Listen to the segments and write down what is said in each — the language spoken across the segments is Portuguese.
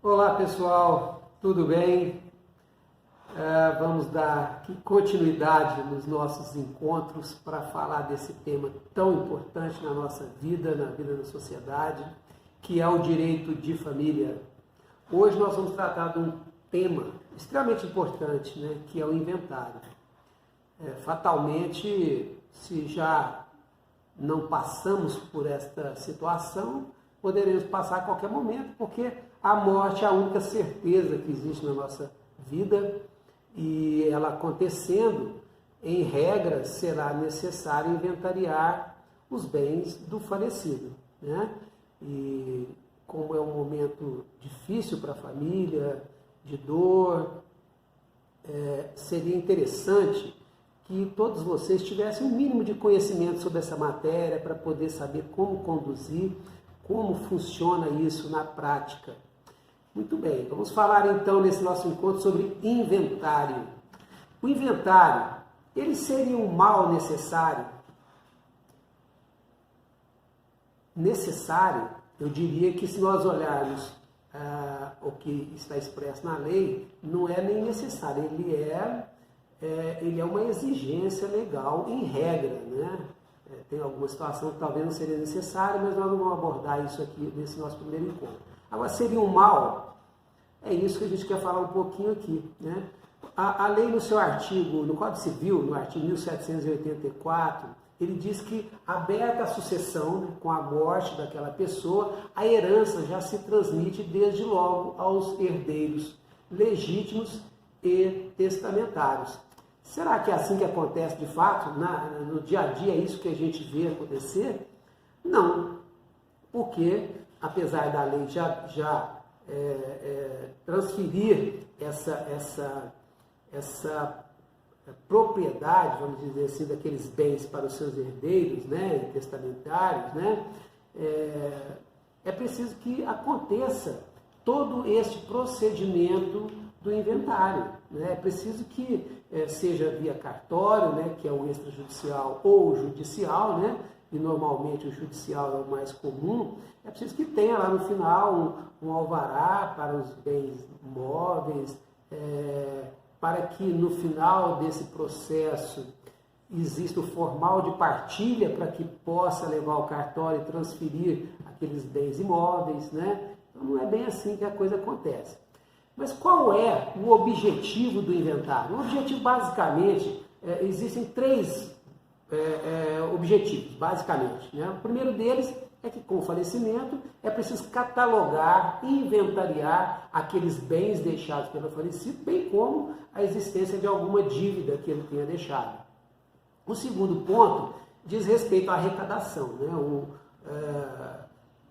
Olá pessoal, tudo bem? Vamos dar continuidade nos nossos encontros para falar desse tema tão importante na nossa vida, na vida da sociedade, que é o direito de família. Hoje nós vamos tratar de um tema extremamente importante, né, que é o inventário. Fatalmente, se já não passamos por esta situação, poderemos passar a qualquer momento, porque a morte é a única certeza que existe na nossa vida e ela acontecendo, em regra, será necessário inventariar os bens do falecido, né? E como é um momento difícil para a família, de dor, seria interessante que todos vocês tivessem um mínimo de conhecimento sobre essa matéria para poder saber como conduzir, como funciona isso na prática. Muito bem, vamos falar então nesse nosso encontro sobre inventário. O inventário, ele seria um mal necessário? Necessário, eu diria que se nós olharmos o que está expresso na lei, não é nem necessário, ele é uma exigência legal em regra, né? Tem alguma situação que talvez não seria necessária, mas nós não vamos abordar isso aqui nesse nosso primeiro encontro. Agora, seria um mal? É isso que a gente quer falar um pouquinho aqui, né? A lei no seu artigo, no Código Civil, no artigo 1784, ele diz que, aberta a sucessão, né, com a morte daquela pessoa, a herança já se transmite desde logo aos herdeiros legítimos e testamentários. Será que é assim que acontece de fato? No dia a dia é isso que a gente vê acontecer? Não, porque apesar da lei já transferir essa propriedade, vamos dizer assim, daqueles bens para os seus herdeiros, né, testamentários, né, é preciso que aconteça todo este procedimento do inventário, né? É preciso que seja via cartório, né, que é o extrajudicial ou o judicial, né, e normalmente o judicial é o mais comum. É preciso que tenha lá no final um alvará para os bens móveis, para que no final desse processo exista o formal de partilha para que possa levar ao cartório e transferir aqueles bens imóveis, né? Então não é bem assim que a coisa acontece. Mas qual é o objetivo do inventário? O objetivo, basicamente, existem três objetivos, basicamente, né? O primeiro deles é que, com o falecimento, é preciso catalogar e inventariar aqueles bens deixados pelo falecido, bem como a existência de alguma dívida que ele tenha deixado. O segundo ponto diz respeito à arrecadação, né?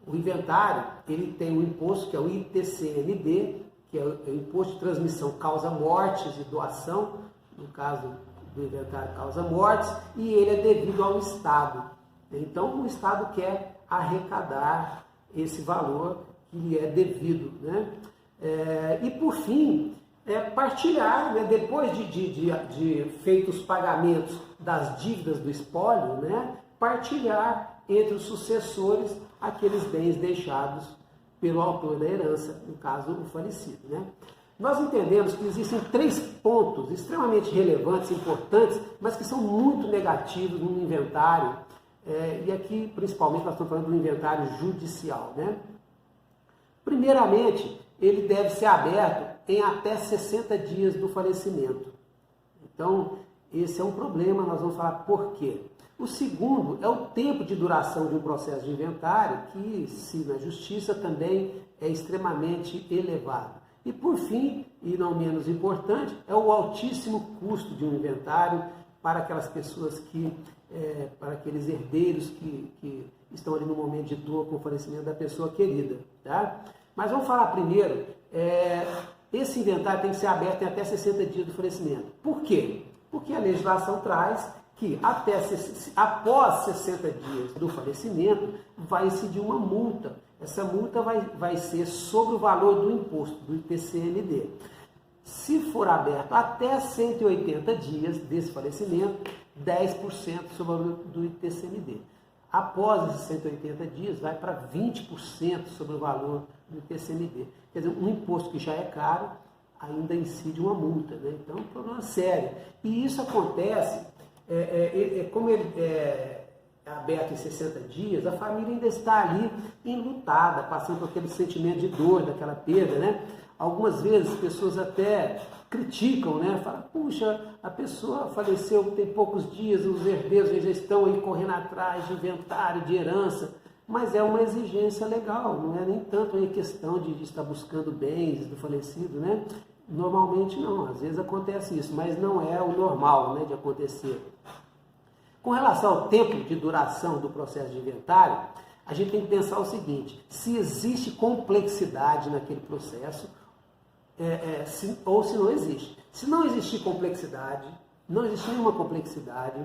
O inventário, ele tem um imposto que é o ITCMD, que é o Imposto de Transmissão Causa Mortes e Doação, no caso do inventário causa mortes, e ele é devido ao Estado. Então, o Estado quer arrecadar esse valor que lhe é devido, né? E, por fim, partilhar, né, depois de feitos os pagamentos das dívidas do espólio, né, partilhar entre os sucessores aqueles bens deixados pelo autor da herança, no caso, o falecido, né? Nós entendemos que existem três pontos extremamente relevantes, importantes, mas que são muito negativos no inventário, e aqui, principalmente, nós estamos falando do inventário judicial, né? Primeiramente, ele deve ser aberto em até 60 dias do falecimento. Então, esse é um problema, nós vamos falar por quê. O segundo é o tempo de duração de um processo de inventário, que, se na justiça, também é extremamente elevado. E, por fim, e não menos importante, é o altíssimo custo de um inventário para aquelas pessoas para aqueles herdeiros que estão ali no momento de dor com o falecimento da pessoa querida, tá? Mas vamos falar primeiro, esse inventário tem que ser aberto em até 60 dias do falecimento. Por quê? Porque a legislação traz que após 60 dias do falecimento vai incidir uma multa. Essa multa vai ser sobre o valor do imposto, do ITCMD. Se for aberto até 180 dias desse falecimento, 10% sobre o valor do ITCMD. Após esses 180 dias, vai para 20% sobre o valor do IPCMD. Quer dizer, um imposto que já é caro, ainda incide uma multa, né? Então, é um problema sério. E isso acontece, como ele é aberto em 60 dias, a família ainda está ali enlutada, passando por aquele sentimento de dor, daquela perda, né? Algumas vezes as pessoas até criticam, né? Falam, puxa, a pessoa faleceu tem poucos dias, os herdeiros já estão aí correndo atrás de inventário, de herança, mas é uma exigência legal, não é nem tanto a questão de estar buscando bens do falecido, né? Normalmente não, às vezes acontece isso, mas não é o normal, né, de acontecer. Com relação ao tempo de duração do processo de inventário, a gente tem que pensar o seguinte: se existe complexidade naquele processo, ou se não existe. Se não existir complexidade, não existe nenhuma complexidade,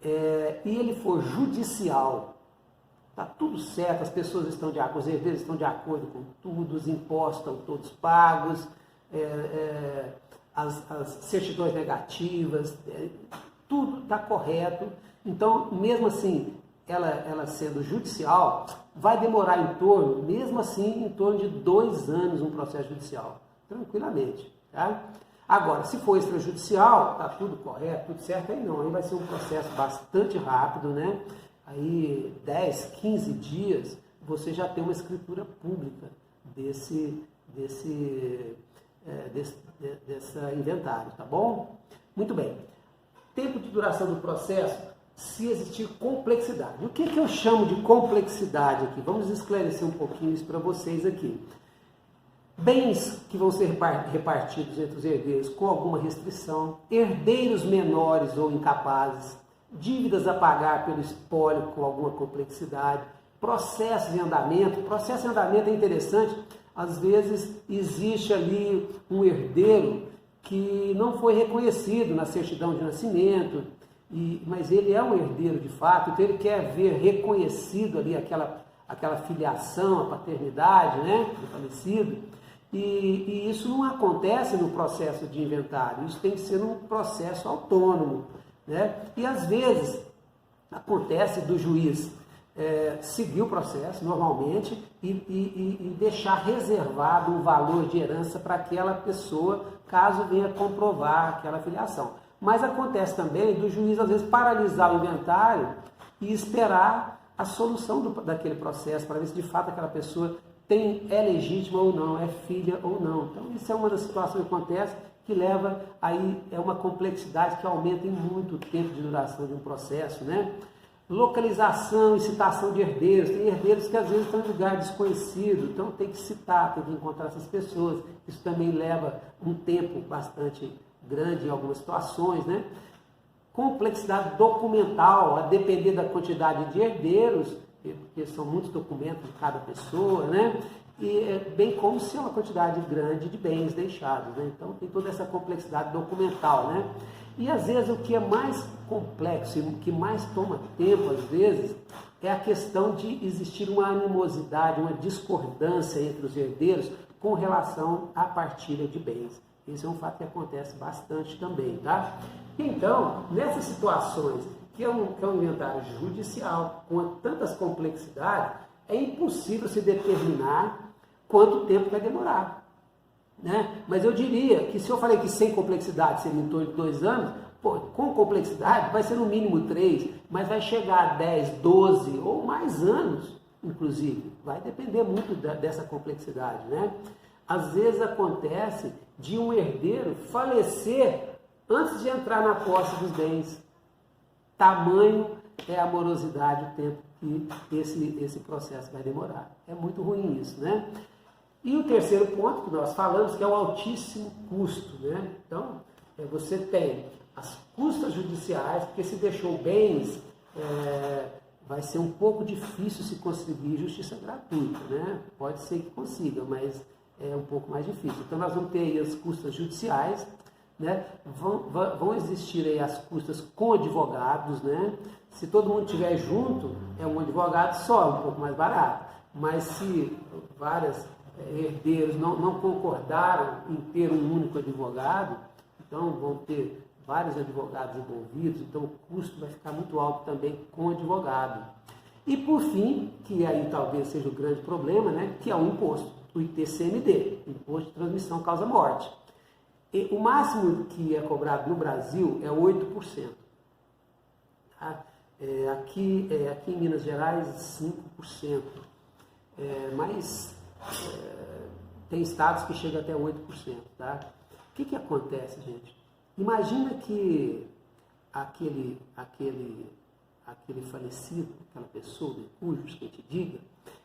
e ele for judicial, está tudo certo, as pessoas estão de acordo, os herdeiros estão de acordo com tudo, os impostos estão todos pagos, as certidões negativas, tudo está correto. Então, mesmo assim, ela sendo judicial, vai demorar mesmo assim, em torno de 2 anos um processo judicial, tranquilamente. Tá? Agora, se for extrajudicial, está tudo correto, tudo certo, aí não, aí vai ser um processo bastante rápido, né? Aí 10, 15 dias, você já tem uma escritura pública desse inventário, tá bom? Muito bem. Tempo de duração do processo, se existir complexidade. O que eu chamo de complexidade aqui? Vamos esclarecer um pouquinho isso para vocês aqui. Bens que vão ser repartidos entre os herdeiros com alguma restrição, herdeiros menores ou incapazes, dívidas a pagar pelo espólio com alguma complexidade, processos em andamento. Processo em andamento é interessante, às vezes existe ali um herdeiro que não foi reconhecido na certidão de nascimento, mas ele é um herdeiro de fato, então ele quer ver reconhecido ali aquela filiação, a paternidade, né, do falecido, e isso não acontece no processo de inventário, isso tem que ser num processo autônomo, né? E às vezes acontece do juiz seguir o processo normalmente e deixar reservado um valor de herança para aquela pessoa, caso venha comprovar aquela filiação. Mas acontece também do juiz, às vezes, paralisar o inventário e esperar a solução daquele processo, para ver se de fato aquela pessoa é legítima ou não, é filha ou não. Então, isso é uma das situações que acontece, que leva aí, uma complexidade que aumenta em muito o tempo de duração de um processo, né? Localização e citação de herdeiros. Tem herdeiros que às vezes estão em lugar desconhecido, então tem que citar, tem que encontrar essas pessoas. Isso também leva um tempo bastante grande em algumas situações, né? Complexidade documental, a depender da quantidade de herdeiros, porque são muitos documentos de cada pessoa, né? E bem como se é uma quantidade grande de bens deixados, né? Então tem toda essa complexidade documental, né? E às vezes o que é mais complexo e o que mais toma tempo, às vezes, é a questão de existir uma animosidade, uma discordância entre os herdeiros com relação à partilha de bens. Esse é um fato que acontece bastante também, tá? Então, nessas situações que é um inventário judicial, com tantas complexidades, é impossível se determinar quanto tempo vai demorar, né? Mas eu diria que se eu falei que sem complexidade seria em torno de 2 anos, com complexidade vai ser no mínimo 3, mas vai chegar a 10, 12 ou mais anos, inclusive. Vai depender muito dessa complexidade, né? Às vezes acontece de um herdeiro falecer antes de entrar na posse dos bens. Tamanho é a morosidade, o tempo que esse processo vai demorar. É muito ruim isso, né? E o terceiro ponto que nós falamos, que é o altíssimo custo, né? Então, você tem as custas judiciais, porque se deixou bens, vai ser um pouco difícil se conseguir justiça gratuita, né? Pode ser que consiga, mas é um pouco mais difícil. Então, nós vamos ter aí as custas judiciais, né? Vão existir aí as custas com advogados, né? Se todo mundo estiver junto, é um advogado só, um pouco mais barato. Mas se vários herdeiros não concordaram em ter um único advogado, então vão ter vários advogados envolvidos, então o custo vai ficar muito alto também com advogado. E por fim, que aí talvez seja o grande problema, né, que é o imposto, o ITCMD, Imposto de Transmissão Causa Morte. E o máximo que é cobrado no Brasil é 8%. Tá? Aqui em Minas Gerais, 5%. Mas tem estados que chegam até 8%. Tá? O que acontece, gente? Imagina que aquele falecido, aquela pessoa, cujos que a gente diga,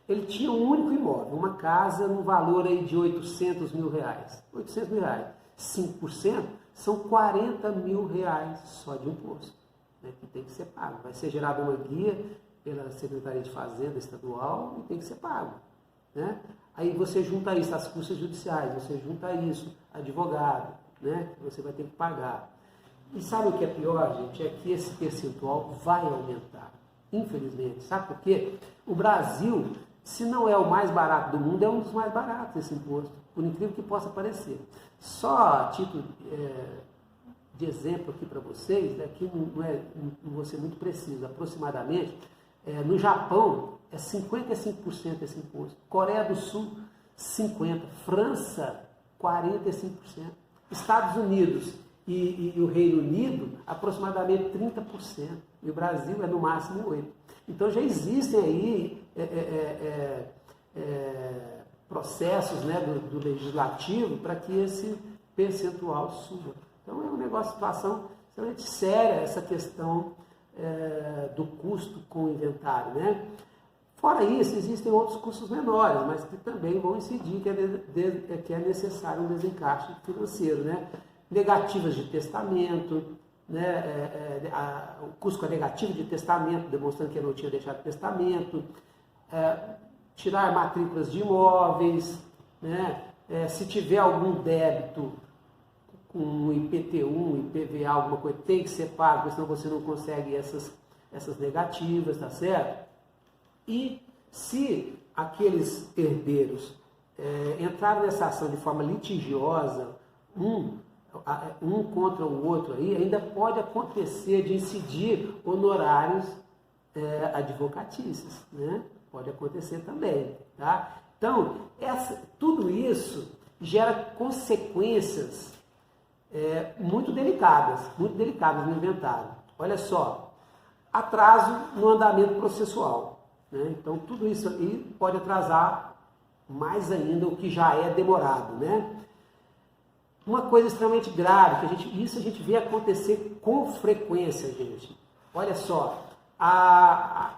ele tinha um único imóvel, uma casa no valor aí de 800 mil reais. 800 mil reais. 5% são 40 mil reais só de imposto, né, que tem que ser pago. Vai ser gerada uma guia pela Secretaria de Fazenda Estadual e tem que ser pago. Né? Aí você junta isso às custas judiciais, você junta isso, advogado, né, que você vai ter que pagar. E sabe o que é pior, gente? É que esse percentual vai aumentar, infelizmente. Sabe por quê? O Brasil, se não é o mais barato do mundo, é um dos mais baratos esse imposto, por incrível que possa parecer. Só a título de exemplo aqui para vocês, aqui não vou ser muito preciso, aproximadamente, no Japão é 55% esse imposto, Coreia do Sul 50%, França 45%, Estados Unidos e o Reino Unido aproximadamente 30%, e o Brasil é no máximo 8%. Então já existem aí processos, né, do legislativo para que esse percentual suba. Então é um negócio, situação extremamente séria essa questão do custo com o inventário, né? Fora isso, existem outros custos menores, mas que também vão incidir que é necessário um desencaixe financeiro, né? Negativas de testamento, né? O custo com a negativa de testamento, demonstrando que eu não tinha deixado testamento, tirar matrículas de imóveis, né? Se tiver algum débito com IPTU, IPVA, alguma coisa, tem que ser pago, senão você não consegue essas negativas, tá certo? E se aqueles herdeiros entraram nessa ação de forma litigiosa, um contra o outro aí, ainda pode acontecer de incidir honorários advocatícios, né? Pode acontecer também, tá? Então, tudo isso gera consequências muito delicadas no inventário. Olha só, atraso no andamento processual, né? Então, tudo isso aí pode atrasar mais ainda o que já é demorado, né? Uma coisa extremamente grave, isso a gente vê acontecer com frequência, gente. Olha só,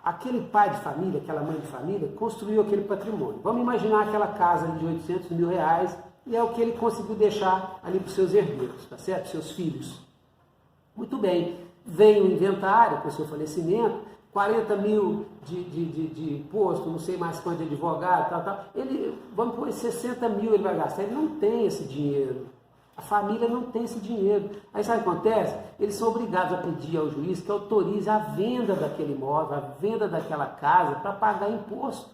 aquele pai de família, aquela mãe de família, construiu aquele patrimônio. Vamos imaginar aquela casa de 800 mil reais e é o que ele conseguiu deixar ali para os seus herdeiros, tá certo? Seus filhos. Muito bem, vem o inventário com o seu falecimento, 40 mil de imposto, não sei mais quanto de advogado, tal. Vamos pôr 60 mil ele vai gastar, ele não tem esse dinheiro. A família não tem esse dinheiro. Aí sabe o que acontece? Eles são obrigados a pedir ao juiz que autorize a venda daquele imóvel, a venda daquela casa para pagar imposto.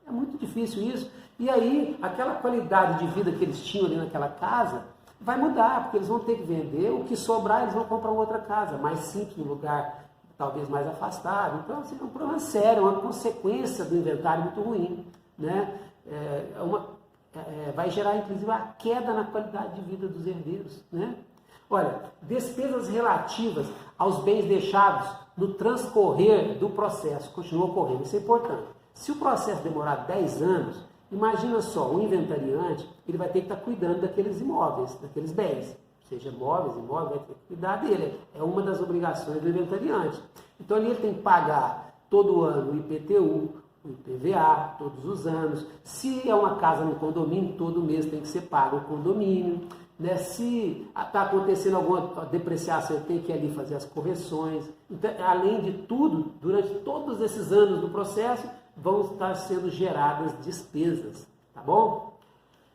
É muito difícil isso. E aí, aquela qualidade de vida que eles tinham ali naquela casa vai mudar, porque eles vão ter que vender, o que sobrar eles vão comprar outra casa, mais simples, num lugar talvez mais afastado. Então, assim, é um problema sério, uma consequência do inventário muito ruim, né? Vai gerar, inclusive, a queda na qualidade de vida dos herdeiros, né? Olha, despesas relativas aos bens deixados no transcorrer do processo continuam ocorrendo, isso é importante. Se o processo demorar 10 anos, imagina só, o inventariante, ele vai ter que estar cuidando daqueles imóveis, daqueles bens, seja móveis, imóveis, vai ter que cuidar dele, é uma das obrigações do inventariante. Então ele tem que pagar todo ano o IPTU, o IPVA, todos os anos. Se é uma casa no condomínio, todo mês tem que ser pago o condomínio, né? Se está acontecendo alguma depreciação, ele tem que ir ali fazer as correções. Então, além de tudo, durante todos esses anos do processo, vão estar sendo geradas despesas, tá bom?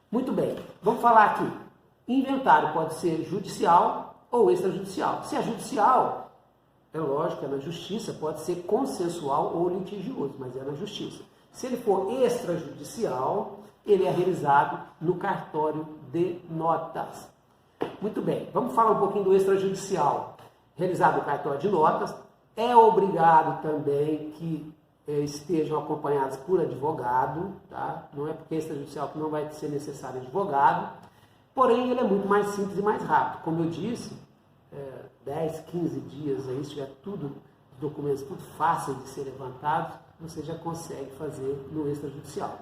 Muito bem, vamos falar aqui. Inventário pode ser judicial ou extrajudicial. Se é judicial, é lógico, é na justiça, pode ser consensual ou litigioso, mas é na justiça. Se ele for extrajudicial, ele é realizado no cartório de notas. Muito bem, vamos falar um pouquinho do extrajudicial. Realizado no cartório de notas, é obrigado também que estejam acompanhados por advogado, tá? Não é porque é extrajudicial que não vai ser necessário advogado, porém ele é muito mais simples e mais rápido. Como eu disse, 10, 15 dias, aí, se tiver tudo, os documentos tudo fáceis de ser levantados, você já consegue fazer no extrajudicial.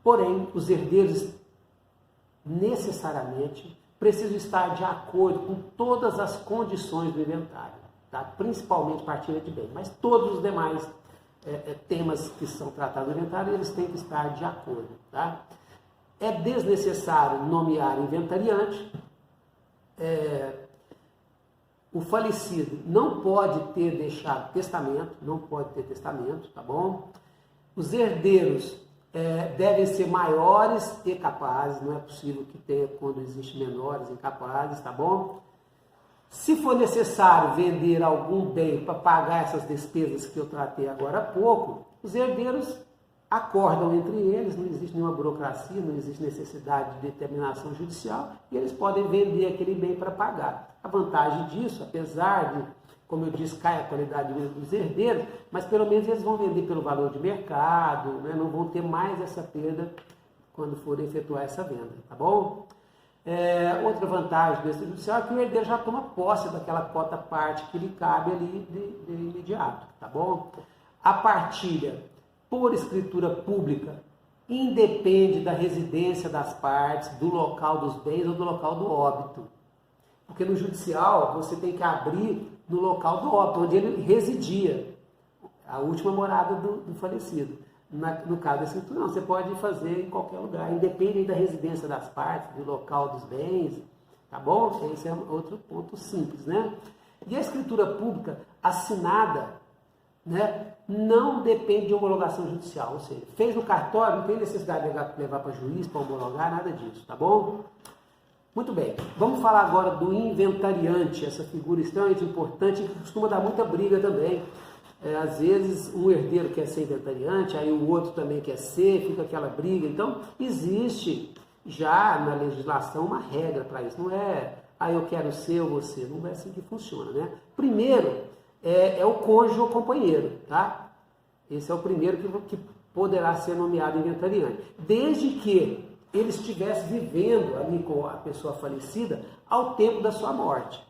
Porém, os herdeiros necessariamente precisam estar de acordo com todas as condições do inventário, tá? Principalmente partilha de bem, mas todos os demais temas que são tratados no inventário, eles têm que estar de acordo, tá? É desnecessário nomear inventariante. O falecido não pode ter deixado testamento, tá bom? Os herdeiros devem ser maiores e capazes, não é possível que tenha quando existe menores e incapazes, tá bom? Se for necessário vender algum bem para pagar essas despesas que eu tratei agora há pouco, os herdeiros acordam entre eles, não existe nenhuma burocracia, não existe necessidade de determinação judicial, e eles podem vender aquele bem para pagar. A vantagem disso, apesar de, como eu disse, cai a qualidade dos herdeiros, mas pelo menos eles vão vender pelo valor de mercado, né? Não vão ter mais essa perda quando forem efetuar essa venda, tá bom? Outra vantagem do extrajudicial é que o herdeiro já toma posse daquela cota parte que lhe cabe ali de imediato, tá bom? A partilha por escritura pública independe da residência das partes, do local dos bens ou do local do óbito. Porque no judicial você tem que abrir no local do óbito, onde ele residia, a última morada do falecido. No caso da escritura, não, você pode fazer em qualquer lugar, independente da residência das partes, do local dos bens, tá bom? Esse é outro ponto simples, né? E a escritura pública assinada, né, não depende de homologação judicial, ou seja, fez no cartório, não tem necessidade de levar para juiz, para homologar, nada disso, tá bom? Muito bem, vamos falar agora do inventariante, essa figura extremamente importante que costuma dar muita briga também. Às vezes um herdeiro quer ser inventariante, aí o outro também quer ser, fica aquela briga. Então, existe já na legislação uma regra para isso. Não é, eu quero ser ou você. Não é assim que funciona, né? Primeiro, é o cônjuge ou companheiro, tá? Esse é o primeiro que poderá ser nomeado inventariante. Desde que ele estivesse vivendo ali com a pessoa falecida ao tempo da sua morte.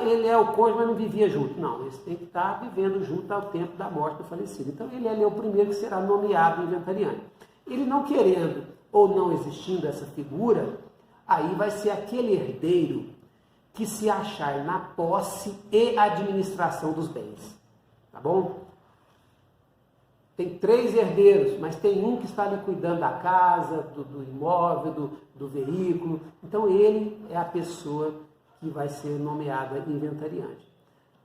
Ele é o cônjuge, mas não vivia junto. Não, eles têm que estar vivendo junto ao tempo da morte do falecido. Então, ele é o primeiro que será nomeado inventariante. Ele não querendo ou não existindo essa figura, aí vai ser aquele herdeiro que se achar na posse e administração dos bens. Tá bom? Tem 3 herdeiros, mas tem um que está ali cuidando da casa, do imóvel, do veículo. Então, ele é a pessoa que vai ser nomeada inventariante.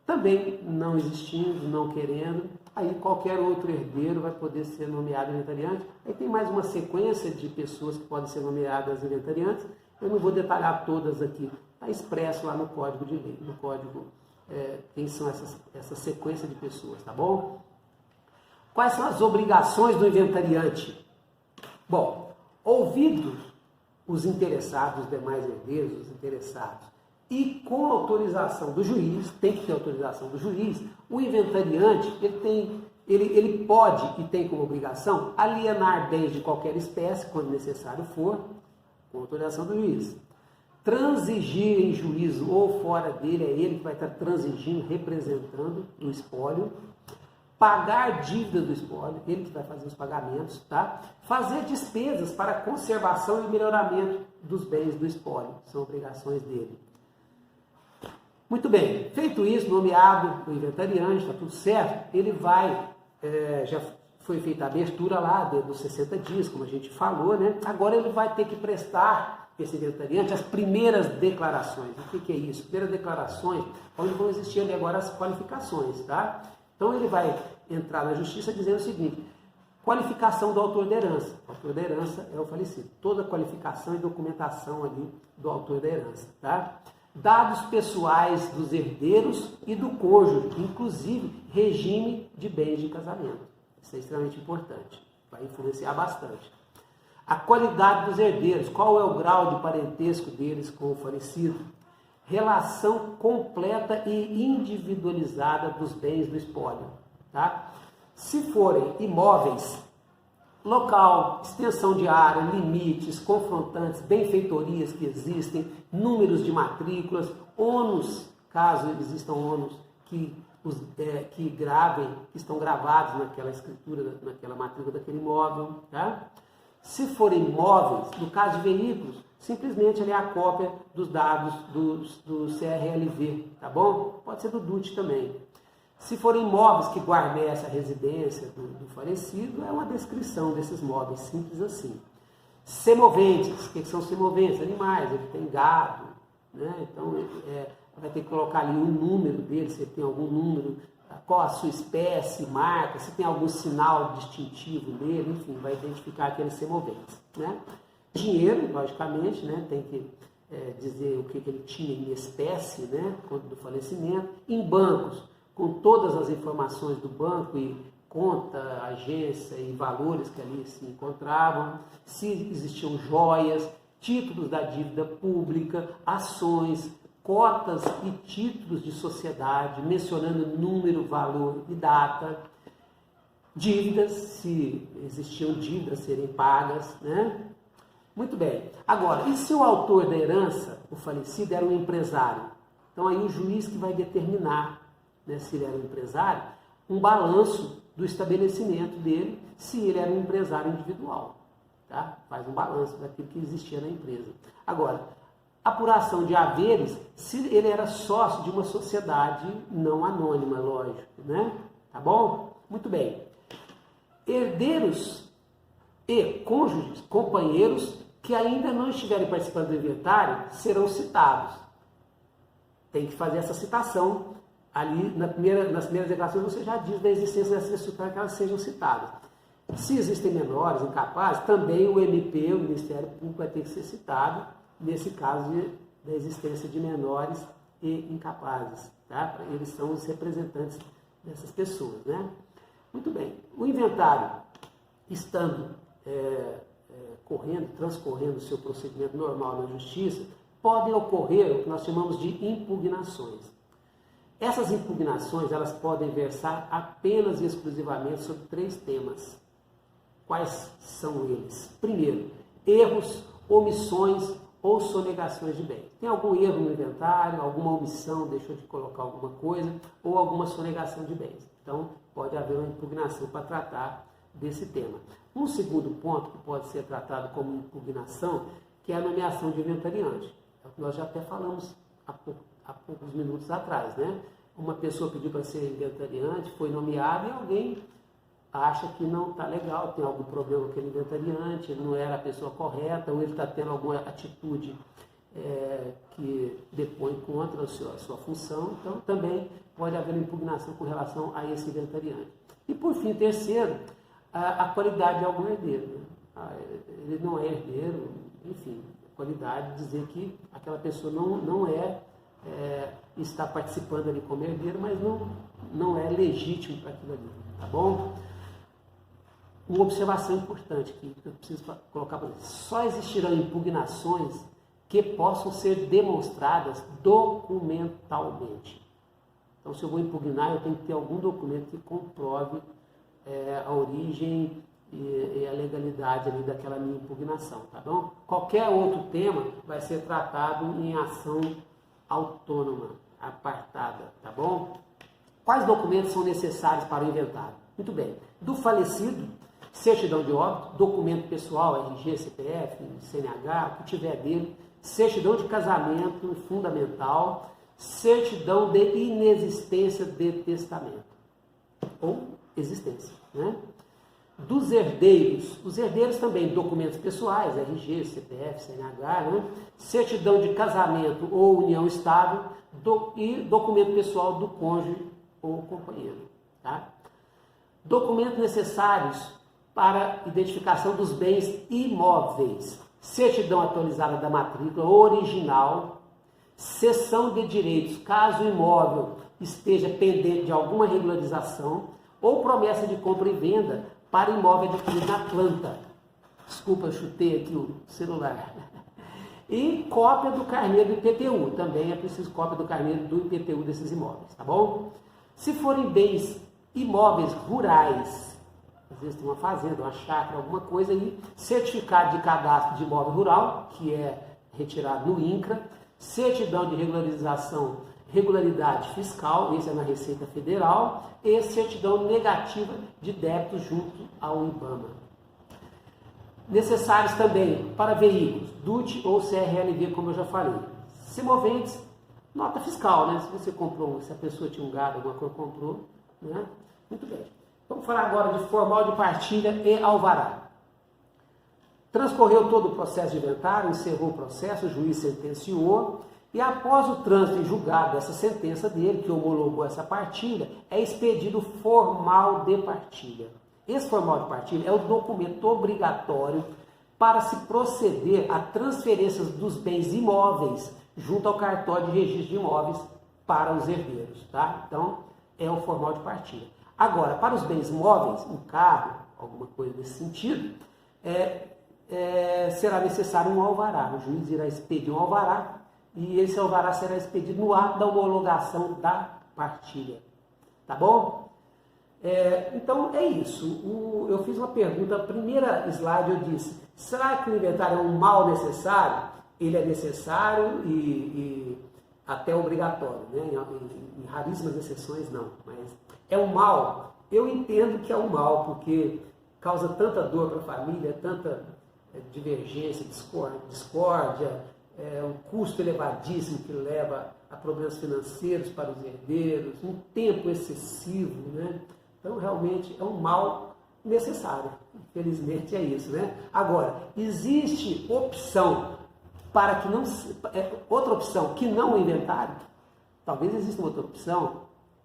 Também não existindo, não querendo, aí qualquer outro herdeiro vai poder ser nomeado inventariante. Aí tem mais uma sequência de pessoas que podem ser nomeadas inventariantes. Eu não vou detalhar todas aqui, está expresso lá no Código de Lei, no Código, quem são essa sequência de pessoas, tá bom? Quais são as obrigações do inventariante? Bom, ouvidos os interessados, os demais herdeiros, os interessados, e com autorização do juiz, tem que ter autorização do juiz, o inventariante, ele pode e tem como obrigação alienar bens de qualquer espécie, quando necessário for, com autorização do juiz. Transigir em juízo ou fora dele, é ele que vai estar transigindo, representando o espólio. Pagar dívida do espólio, ele que vai fazer os pagamentos, tá? Fazer despesas para conservação e melhoramento dos bens do espólio, são obrigações dele. Muito bem, feito isso, nomeado o inventariante, está tudo certo, ele vai, já foi feita a abertura lá dos 60 dias, como a gente falou, né? Agora ele vai ter que prestar, esse inventariante, as primeiras declarações. O que é isso? Primeiras declarações, onde vão existir ali agora as qualificações, tá? Então ele vai entrar na justiça dizendo o seguinte: qualificação do autor da herança. O autor da herança é o falecido. Toda qualificação e documentação ali do autor da herança, tá? Dados pessoais dos herdeiros e do cônjuge, inclusive regime de bens de casamento. Isso é extremamente importante, vai influenciar bastante. A qualidade dos herdeiros, qual é o grau de parentesco deles com o falecido? Relação completa e individualizada dos bens do espólio, tá? Se forem imóveis, local, extensão de área, limites, confrontantes, benfeitorias que existem, números de matrículas, ônus, caso existam ônus que estão gravados naquela escritura, naquela matrícula daquele imóvel. Tá? Se forem imóveis, no caso de veículos, simplesmente ali é a cópia dos dados do CRLV, tá bom? Pode ser do DUT também. Se forem imóveis que guarnecem a residência do falecido, é uma descrição desses móveis, simples assim. Semoventes, o que são semoventes? Animais, ele tem gado, né? Então vai ter que colocar ali o número dele, se ele tem algum número, qual a sua espécie, marca, se tem algum sinal distintivo nele, enfim, vai identificar aqueles semoventes, né? Dinheiro, logicamente, né? Tem que dizer o que ele tinha em espécie, né? Quando do falecimento. Em bancos, com todas as informações do banco e conta, agência e valores que ali se encontravam, se existiam joias, títulos da dívida pública, ações, cotas e títulos de sociedade, mencionando número, valor e data, dívidas, se existiam dívidas a serem pagas, né? Muito bem. Agora, e se o autor da herança, o falecido, era um empresário? Então aí o juiz que vai determinar, né, se ele era um empresário, um balanço do estabelecimento dele, se ele era um empresário individual. Tá? Faz um balanço daquilo que existia na empresa. Agora, apuração de haveres, se ele era sócio de uma sociedade não anônima, lógico, né? Tá bom? Muito bem. Herdeiros e cônjuges, companheiros, que ainda não estiverem participando do inventário, serão citados. Tem que fazer essa citação. Ali, nas primeiras declarações, você já diz da existência dessas pessoas para que elas sejam citadas. Se existem menores, incapazes, também o MP, o Ministério Público, vai ter que ser citado, nesse caso da existência de menores e incapazes. Tá? Eles são os representantes dessas pessoas. Né? Muito bem. O inventário, estando transcorrendo o seu procedimento normal na Justiça, podem ocorrer o que nós chamamos de impugnações. Essas impugnações, elas podem versar apenas e exclusivamente sobre 3 temas. Quais são eles? Primeiro, erros, omissões ou sonegações de bens. Tem algum erro no inventário, alguma omissão, deixou de colocar alguma coisa, ou alguma sonegação de bens. Então, pode haver uma impugnação para tratar desse tema. Um segundo ponto que pode ser tratado como impugnação, que é a nomeação de inventariante. É o que nós já até falamos há poucos minutos atrás, né? Uma pessoa pediu para ser inventariante, foi nomeado e alguém acha que não está legal, tem algum problema com aquele inventariante, ele não era a pessoa correta, ou ele está tendo alguma atitude que depõe contra a sua função, então também pode haver uma impugnação com relação a esse inventariante. E por fim, terceiro, a qualidade de algum herdeiro. Ele não é herdeiro, enfim, a qualidade de dizer que aquela pessoa não está participando ali como herdeiro, mas não é legítimo para aquilo ali, tá bom? Uma observação importante que eu preciso colocar para vocês. Só existirão impugnações que possam ser demonstradas documentalmente. Então, se eu vou impugnar, eu tenho que ter algum documento que comprove a origem e a legalidade ali daquela minha impugnação, tá bom? Qualquer outro tema vai ser tratado em ação autônoma, apartada, tá bom? Quais documentos são necessários para o inventário? Muito bem. Do falecido, certidão de óbito, documento pessoal, RG, CPF, CNH, o que tiver dele, certidão de casamento fundamental, certidão de inexistência de testamento, ou existência, né? Dos herdeiros, os herdeiros também, documentos pessoais, RG, CPF, CNH, né? Certidão de casamento ou união estável e documento pessoal do cônjuge ou companheiro. Tá? Documentos necessários para identificação dos bens imóveis, certidão atualizada da matrícula original, cessão de direitos, caso o imóvel esteja pendente de alguma regularização, ou promessa de compra e venda para imóvel adquirido na planta. Desculpa, eu chutei aqui o celular. E cópia do carnê do IPTU. Também é preciso cópia do carnê do IPTU desses imóveis, tá bom? Se forem bens imóveis rurais, às vezes tem uma fazenda, uma chácara, alguma coisa aí, certificado de cadastro de imóvel rural, que é retirado no INCRA, certidão de regularidade fiscal, esse é na Receita Federal, e certidão negativa de débito junto ao IBAMA. Necessários também para veículos, DUT ou CRLV, como eu já falei. Semoventes, nota fiscal, né? Se você comprou, se a pessoa tinha um gado, alguma coisa comprou, né? Muito bem. Vamos falar agora de formal de partilha e alvará. Transcorreu todo o processo de inventário, encerrou o processo, o juiz sentenciou, e após o trânsito em julgado dessa sentença dele, que homologou essa partilha, é expedido formal de partilha. Esse formal de partilha é o documento obrigatório para se proceder a transferências dos bens imóveis junto ao cartório de registro de imóveis para os herdeiros, tá? Então, é o formal de partilha. Agora, para os bens móveis, um carro, alguma coisa nesse sentido, será necessário um alvará. O juiz irá expedir um alvará e esse alvará será expedido no ato da homologação da partilha. Tá bom? Então é isso. Eu fiz uma pergunta, a primeira slide eu disse, será que o inventário é um mal necessário? Ele é necessário e até obrigatório, né? Em raríssimas exceções não, mas é um mal. Eu entendo que é um mal, porque causa tanta dor para a família, tanta divergência, discórdia, um custo elevadíssimo que leva a problemas financeiros para os herdeiros, um tempo excessivo, né? Então, realmente, é um mal necessário. Infelizmente, é isso, né? Agora, existe opção para que não... outra opção que não o inventário? Talvez exista uma outra opção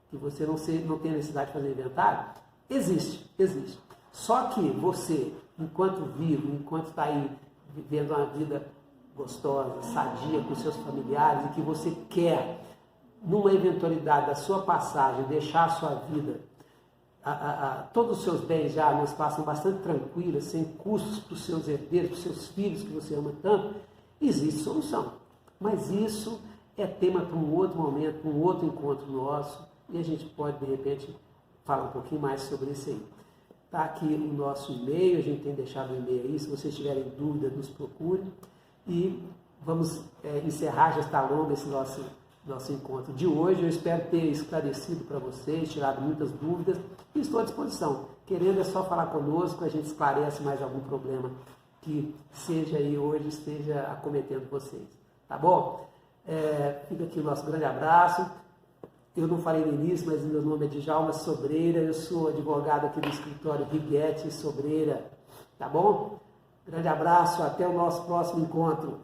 que você não tenha necessidade de fazer inventário? Existe. Só que você, enquanto vivo, enquanto está aí vivendo uma vida gostosa, sadia com seus familiares e que você quer, numa eventualidade da sua passagem, deixar a sua vida, todos os seus bens já numa situação bastante tranquila, sem custos para os seus herdeiros, para os seus filhos que você ama tanto, existe solução. Mas isso é tema para um outro momento, para um outro encontro nosso, e a gente pode, de repente, falar um pouquinho mais sobre isso aí. Está aqui o nosso e-mail, a gente tem deixado o e-mail aí, se vocês tiverem dúvida, nos procurem. E vamos encerrar, já está longo esse nosso encontro de hoje. Eu espero ter esclarecido para vocês, tirado muitas dúvidas e estou à disposição. Querendo é só falar conosco, a gente esclarece mais algum problema que seja aí hoje, esteja acometendo vocês. Tá bom? Fica aqui o nosso grande abraço. Eu não falei no início, mas meu nome é Djalma Sobreira, eu sou advogado aqui do escritório Righetti Sobreira. Tá bom? Grande abraço, até o nosso próximo encontro.